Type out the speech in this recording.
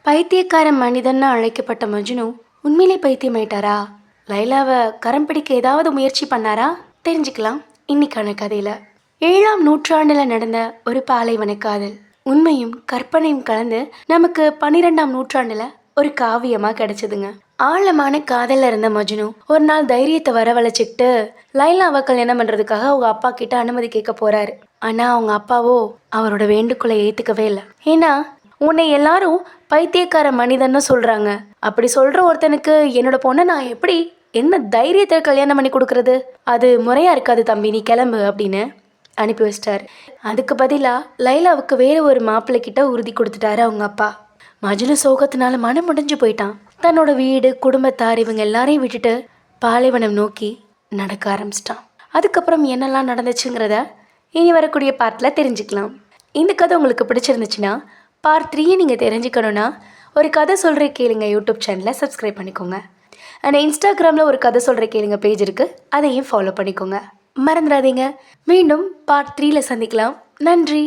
பைத்தியக்கார மனிதன்னு அழைக்கப்பட்ட மஜ்னு உண்மையிலே பைத்தியமாயிட்டாரா? லைலாவை கரம் பிடிக்க ஏதாவது முயற்சி பண்ணாரா? தெரிஞ்சுக்கலாம் இன்னைக்கான கதையில. 7ஆம் நூற்றாண்டுல நடந்த ஒரு பாலைவன காதல் உண்மையும் கற்பனையும் கலந்து நமக்கு 12ஆம் நூற்றாண்டுல ஒரு காவியமா கிடைச்சதுங்க. ஆழமான காதல்ல இருந்த மஜ்னு ஒரு நாள் தைரியத்தை வரவழைச்சிக்கிட்டு லைலாவை கல்யாணம் பண்றதுக்காக அவங்க அப்பா கிட்ட அனுமதி கேட்க போறாரு. ஆனா அவங்க அப்பாவோ அவரோட வேண்டுகோளை ஏத்துக்கவே இல்லை. ஏன்னா உன்னை எல்லாரும் பைத்தியக்கார மனிதன்னு சொல்றாங்க. அப்படி சொல்ற ஒருத்தனுக்கு என்னோட பொண்ணை நான் எப்படி என்ன தைரியத்தை கல்யாணம் பண்ணி கொடுக்கறது? அது முறையா இருக்காது தம்பி, நீ கிளம்பு அப்படின்னு அனுப்பி வச்சிட்டாரு. அதுக்கு பதிலா லைலாவுக்கு வேற ஒரு மாப்பிள்ளை கிட்ட உறுதி கொடுத்துட்டாரு அவங்க அப்பா. மஜ்னு சோகத்தினால மனம் முடிஞ்சு போயிட்டான். தன்னோட வீடு குடும்பத்தார் இவங்க எல்லாரையும் விட்டுட்டு பாலைவனம் நோக்கி நடக்க ஆரம்பிச்சிட்டான். அதுக்கப்புறம் என்னெல்லாம் நடந்துச்சுங்கிறத இனி வரக்கூடிய பார்ட்டில் தெரிஞ்சுக்கலாம். இந்த கதை உங்களுக்கு பிடிச்சிருந்துச்சுன்னா பார்ட் 3 நீங்கள் தெரிஞ்சுக்கணுன்னா ஒரு கதை சொல்கிற கேளுங்க யூடியூப் சேனலில் சப்ஸ்கிரைப் பண்ணிக்கோங்க. அண்ட் இன்ஸ்டாகிராமில் ஒரு கதை சொல்கிற கேளுங்க பேஜ் இருக்குது, அதையும் ஃபாலோ பண்ணிக்கோங்க. மறந்துடாதீங்க. மீண்டும் பார்ட் 3ல சந்திக்கலாம். நன்றி.